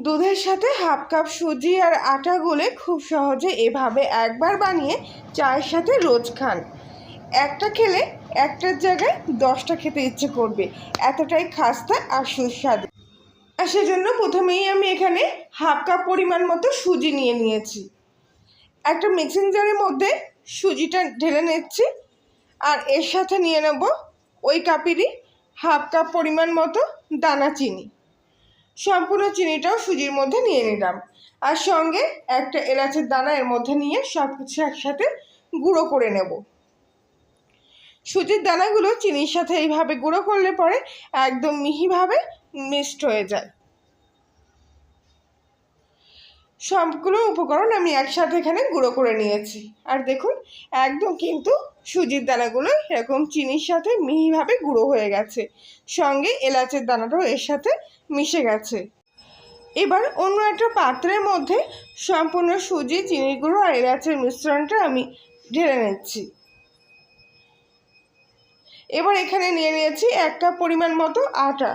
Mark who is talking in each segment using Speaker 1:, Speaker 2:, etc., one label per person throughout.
Speaker 1: দুধের সাথে half cup সুজি আর আটা গুলে খুব সহজে এভাবে একবার বানিয়ে চায়ের সাথে রোজ খান। একটা খেলে একটার জায়গায় 10টা খেতে ইচ্ছে করবে, এতটাই খাস্তা আর সুস্বাদু। আর সেজন্য প্রথমেই আমি এখানে হাফ কাপ পরিমাণ মতো সুজি নিয়ে নিয়েছি। একটা মিক্সিং জারের মধ্যে সুজিটা ঢেলে নিচ্ছি, আর এর সাথে নিয়ে নেব ওই কাপেরই হাফ কাপ পরিমাণ মতো দানা চিনি। সম্পূর্ণ চিনিটাও সুজির মধ্যে নিয়ে নিলাম, আর সঙ্গে একটা এলাচের দানা এর মধ্যে নিয়ে সব কিছু একসাথে গুঁড়ো করে নেব। সুজির দানাগুলো চিনির সাথে এইভাবে গুঁড়ো করলে পরে একদম মিহিভাবে মিক্সড হয়ে যায়। সবগুলো উপকরণ আমি একসাথে এখানে গুঁড়ো করে নিয়েছি, আর দেখুন একদম কিন্তু সুজির দানাগুলো এরকম চিনির সাথে মিহিভাবে গুঁড়ো হয়ে গেছে, সঙ্গে এলাচের দানাটাও এর সাথে মিশে গেছে। এবার অন্য একটা পাত্রের মধ্যে সম্পূর্ণ সুজি, চিনি গুঁড়ো আর এলাচের মিশ্রণটা আমি ঢেলে নিচ্ছি। এবার এখানে নিয়ে নিয়েছি 1 কাপ পরিমাণ মতো আটা।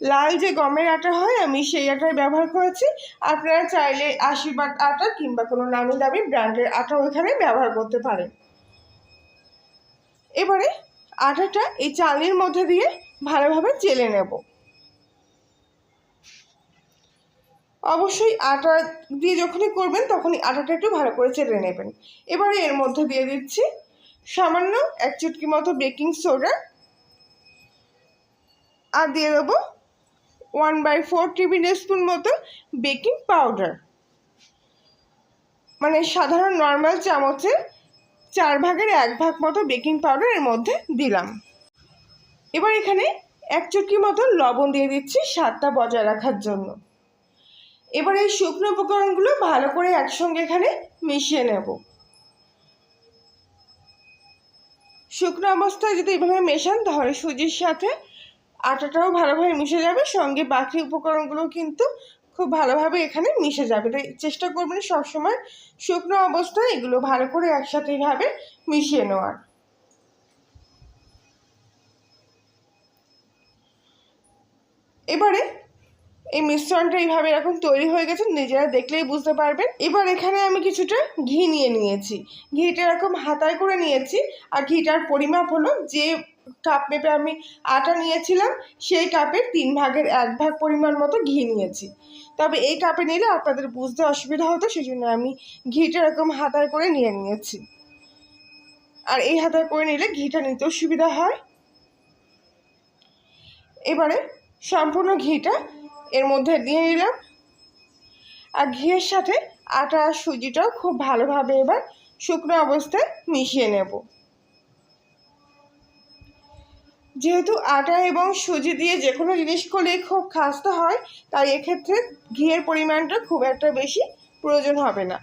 Speaker 1: লাল যে গমের আটা হয় আমি সেই আটাই ব্যবহার করেছি। আপনারা চাইলে আশীর্বাদ আটা কিংবা কোনো নামি দামি ব্র্যান্ডের আটাও এখানে ব্যবহার করতে পারেন। এবারে আটাটা এই চালনির মধ্যে দিয়ে ভালোভাবে চেলে নেব। অবশ্যই আটা দিয়ে যখনই করবেন তখনই আটাটা একটু ভালো করে চেলে নেবেন। এবারে এর মধ্যে দিয়ে দিচ্ছি সামান্য 1 চুটকি মতো বেকিং সোডা, আর দিয়ে দেবো 1/4 টেবিল স্পুন মতো বেকিং পাউডার, মানে সাধারণ নর্মাল চামচের 4 ভাগের 1 ভাগ মতো বেকিং পাউডার এর মধ্যে দিলাম। এবার এখানে 1 চুটকি মতো লবণ দিয়ে দিচ্ছি স্বাদটা বজায় রাখার জন্য। এবার এই শুকনো উপকরণগুলো ভালো করে একসঙ্গে এখানে মিশিয়ে নেব। শুকনো অবস্থায় যদি এভাবে মেশান তাহলে সুজির সাথে আটাটাও ভালোভাবে মিশে যাবে, সঙ্গে বাকি উপকরণগুলো কিন্তু খুব ভালোভাবে এখানে মিশে যাবে। তাই চেষ্টা করবেন সবসময় শুকনো অবস্থায় এগুলো ভালো করে একসাথে এইভাবে মিশিয়ে নেওয়ার। এবারে এই মিশ্রণটা এইভাবে এরকম তৈরি হয়ে গেছে, নিজেরা দেখলেই বুঝতে পারবেন। এবার এখানে আমি কিছুটা ঘি নিয়ে নিয়েছি, ঘিটা এরকম হাতায় করে নিয়েছি, আর ঘিটার পরিমাপ হলো যে কাপ মেপে আমি আটা নিয়েছিলাম সেই কাপের 3 ভাগের 1 ভাগ পরিমাণ মতো ঘি নিয়েছি। তবে এই কাপে নিলে আপনাদের বুঝতে অসুবিধা হতো, সেই জন্য আমি ঘিটা এরকম হাতায় করে নিয়ে নিয়েছি, আর এই হাতায় করে নিলে ঘিটা নিতেও সুবিধা হয়। এবারে সম্পূর্ণ ঘিটা এর মধ্যে দিয়ে নিলাম, আর ঘিয়ের সাথে আটা আর সুজিটাও খুব ভালোভাবে এবার শুকনো অবস্থায় মিশিয়ে নেব। যেহেতু আটা এবং সুজি দিয়ে যে কোনো জিনিস করলে খুব খাস্তা হয়, তাই এক্ষেত্রে ঘিয়ের পরিমাণটা খুব একটা বেশি প্রয়োজন হবে না।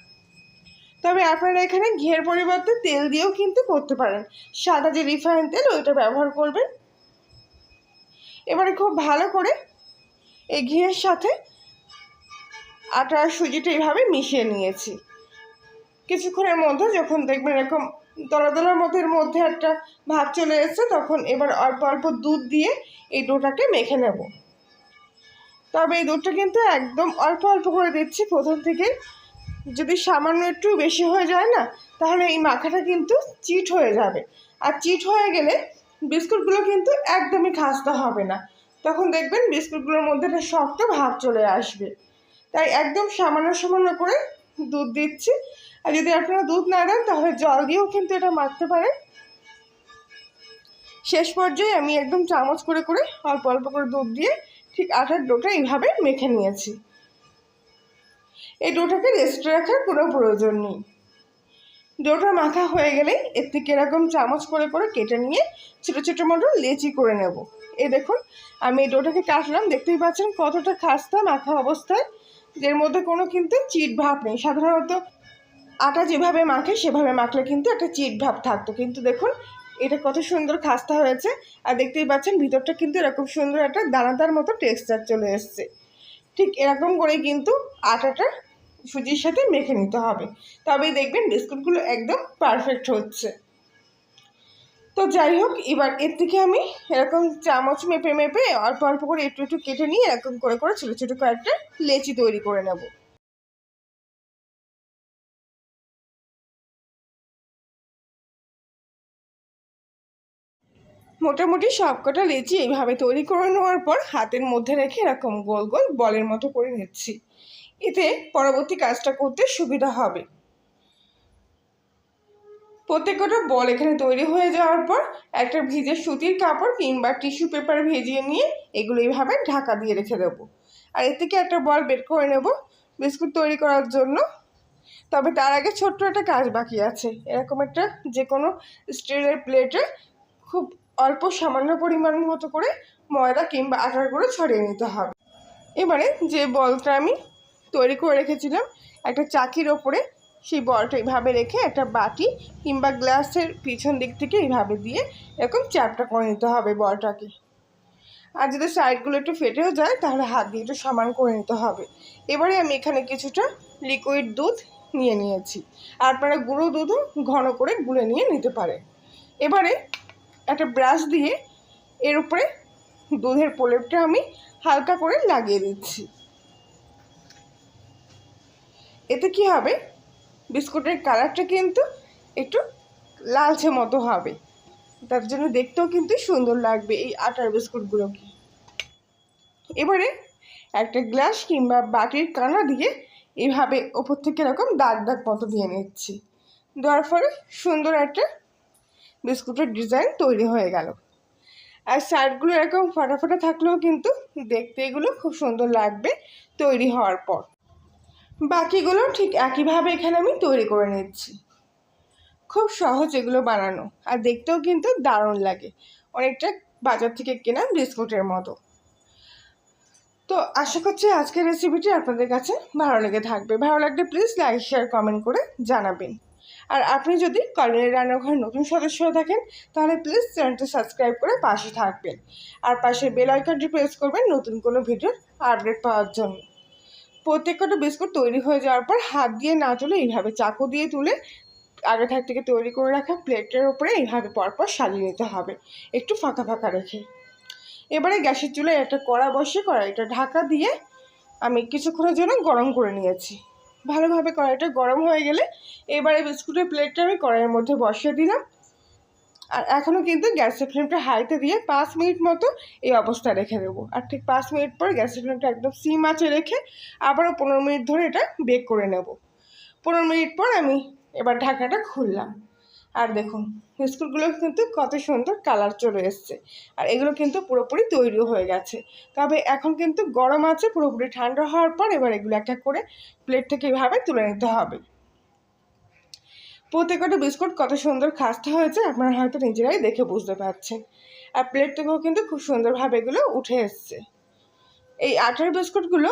Speaker 1: তবে আপনারা এখানে ঘিয়ের পরিবর্তে তেল দিয়েও কিন্তু করতে পারেন, সাদা যে রিফাইন তেল ওইটা ব্যবহার করবেন। এবারে খুব ভালো করে এই ঘিয়ের সাথে আটা আর সুজিটা এইভাবে মিশিয়ে নিয়েছি। কিছুক্ষণের মধ্যে যখন দেখবেন এরকম দলা দলার মধ্যে একটা ভাব চলে এসেছে, তখন এবার অল্প অল্প দুধ দিয়ে এই ডোটাকে মেখে নেব। তবে এই দুধটা কিন্তু একদম অল্প অল্প করে দিচ্ছি প্রথম থেকে। যদি সামান্য একটু বেশি হয়ে যায় না, তাহলে এই মাখাটা কিন্তু চিট হয়ে যাবে, আর চিট হয়ে গেলে বিস্কুটগুলো কিন্তু একদমই খাস্তা হবে না। তখন দেখবেন বিস্কুটগুলোর মধ্যে একটা শক্ত ভাব চলে আসবে। তাই একদম সামান্য সামান্য করে দুধ দিচ্ছি, আর যদি আপনারা দুধ না দেন তাহলে জল দিয়েও কিন্তু এটা মাখতে পারেন। শেষ পর্যায়ে আমি একদম চামচ করে করে অল্প অল্প করে দুধ দিয়ে ঠিক আটার ডোটা এইভাবে মেখে নিয়েছি। এই ডোটাকে রেস্টে রাখার কোনো প্রয়োজন নেই। ডোটা মাখা হয়ে গেলে এর থেকে এরকম চামচ করে করে কেটে নিয়ে ছোটো ছোটো মতো লেচি করে নেব। এই দেখুন আমি এই ডোটাকে কাটলাম, দেখতেই পাচ্ছেন কতটা খাস্তা মাখা অবস্থায়, এর মধ্যে কোনো কিন্তু চিট ভাব নেই। সাধারণত আটা যেভাবে মাখে সেভাবে মাখলে কিন্তু একটা চিট ভাব থাকতো, কিন্তু দেখুন এটা কত সুন্দর খাস্তা হয়েছে। আর দেখতেই পাচ্ছেন ভিতরটা কিন্তু এরকম সুন্দর একটা দানাদার মতো টেক্সচার চলে এসছে। ঠিক এরকম করেই কিন্তু আটাটা সুজির সাথে মেখে নিতে হবে, তবেই দেখবেন বিস্কুটগুলো একদম পারফেক্ট হচ্ছে। তো যাই হোক, এবার এর থেকে আমি এরকম চামচ মেপে মেপে অল্প অল্প করে একটু একটু কেটে নিয়ে এরকম করে করে ছোটো ছোটো কয়েকটা লেচি তৈরি করে নেব। মোটামুটি সবকটা লেচি এইভাবে তৈরি করে নেওয়ার পর হাতের মধ্যে রেখে এরকম গোল গোল বলের মতো করে নিচ্ছি। এতে পরবর্তী কাজটা করতে সুবিধা হবে। প্রত্যেকটা বল এখানে তৈরি হয়ে যাওয়ার পর একটা ভিজে সুতির কাপড় কিংবা টিস্যু পেপার ভিজিয়ে নিয়ে এগুলো এইভাবে ঢাকা দিয়ে রেখে দেবো। আর এর থেকে একটা বল বের করে নেব বিস্কুট তৈরি করার জন্য। তবে তার আগে ছোট্ট একটা কাজ বাকি আছে। এরকম একটা যে কোনো স্টিলের প্লেটে খুব অল্প সামান্য পরিমাণ মতো করে ময়দা কিংবা আটার গুঁড়ো ছড়িয়ে নিতে হবে। এবারে যে বলটা আমি তৈরি করে রেখেছিলাম একটা চাকির ওপরে সেই বলটা এইভাবে রেখে একটা বাটি কিংবা গ্লাসের পিছন দিক থেকে এইভাবে দিয়ে এরকম চ্যাপটা করে নিতে হবে বলটাকে। আর যদি সাইডগুলো একটু ফেটেও যায় তাহলে হাত দিয়ে একটু সমান করে নিতে হবে। এবারে আমি এখানে কিছুটা লিকুইড দুধ নিয়ে নিয়েছি, আর আপনারা গুঁড়ো দুধও ঘন করে গুলে নিয়ে নিতে পারেন। এবারে একটা ব্রাশ দিয়ে এর উপরে দুধের প্রলেপটা আমি হালকা করে লাগিয়ে দিচ্ছি। এতে কি হবে, বিস্কুটের কালারটা কিন্তু একটু লালচে মতো হবে, তার জন্য দেখতেও কিন্তু সুন্দর লাগবে এই আটার বিস্কুটগুলোকে। এবারে একটা গ্লাস কিংবা বাটির কানা দিয়ে এইভাবে ওপর থেকে এরকম দাগ দাগ মতো দিয়ে নিচ্ছি। দেওয়ার ফলে সুন্দর একটা বিস্কুটের ডিজাইন তৈরি হয়ে গেল। আর সাইডগুলো এরকম ফাটা ফাটা থাকলেও কিন্তু দেখতে এগুলো খুব সুন্দর লাগবে তৈরি হওয়ার পর। বাকিগুলো ঠিক একইভাবে এখানে আমি তৈরি করে নিচ্ছি। খুব সহজ এগুলো বানানো, আর দেখতেও কিন্তু দারুণ লাগে, অনেকটা বাজার থেকে কেনা বিস্কুটের মতো। তো আশা করছি আজকের রেসিপিটি আপনাদের কাছে ভালো লেগে থাকবে। ভালো লাগলে প্লিজ লাইক শেয়ার কমেন্ট করে জানাবেন। আর আপনি যদি কল্যাণী রান্নাঘরের নতুন সদস্য হয়ে থাকেন তাহলে প্লিজ চ্যানেলটি সাবস্ক্রাইব করে পাশে থাকবেন, আর পাশে বেল আইকনটি প্রেস করবেন নতুন কোনো ভিডিওর আপডেট পাওয়ার জন্য। প্রত্যেকটা বিস্কুট তৈরি হয়ে যাওয়ার পর হাত দিয়ে না তুলে এইভাবে চাকু দিয়ে তুলে আগে থেকে তৈরি করে রাখা প্লেটের উপরে এইভাবে পরপর সাজিয়ে নিতে হবে, একটু ফাঁকা ফাঁকা রেখে। এবারে গ্যাসের চুলায় একটা কড়া বসে কড়াইটা ঢাকা দিয়ে আমি কিছুক্ষণের জন্য গরম করে নিয়েছি। ভালোভাবে কড়াইটা গরম হয়ে গেলে এবারে বিস্কুটের প্লেটটা আমি কড়াইয়ের মধ্যে বসিয়ে দিলাম। আর এখনও কিন্তু গ্যাসের ফ্লেমটা হাইতে দিয়ে 5 মিনিট মতো এই অবস্থা রেখে দেবো। আর ঠিক 5 মিনিট পর গ্যাসের ফ্লেমটা একদম সিম আঁচে রেখে আবারও 15 মিনিট ধরে এটা বেক করে নেব। 15 মিনিট পর আমি এবার ঢাকাটা খুললাম, আর দেখুন বিস্কুটগুলো কিন্তু কত সুন্দর কালার চলে এসছে। আর এগুলো কিন্তু পুরোপুরি তৈরিও হয়ে গেছে। তবে এখন কিন্তু গরম আছে, পুরোপুরি ঠান্ডা হওয়ার পর এবার এগুলো একটা করে প্লেট থেকে এভাবে তুলে নিতে হবে। প্রত্যেকটা বিস্কুট কত সুন্দর খাস্তা হয়েছে আপনারা হয়তো নিজেরাই দেখে বুঝতে পারছেন। আর প্লেট থেকেও কিন্তু খুব সুন্দরভাবে এগুলো উঠে এসছে। এই আটার বিস্কুটগুলো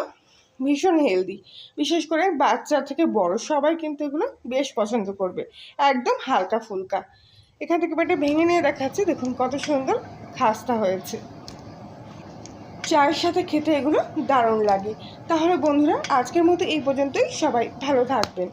Speaker 1: ভীষণ হেলদি, বিশেষ করে বাচ্চা থেকে বড় সবাই কিন্তু এগুলো বেশ পছন্দ করবে, একদম হালকা ফুলকা। এখান থেকে একটা ভেঙে নিয়ে দেখাচ্ছি, দেখুন কত সুন্দর খাস্তা হয়েছে। চায়ের সাথে খেতে এগুলো দারুণ লাগে। তাহলে বন্ধুরা আজকের মতো এই পর্যন্তই, সবাই ভালো থাকবেন।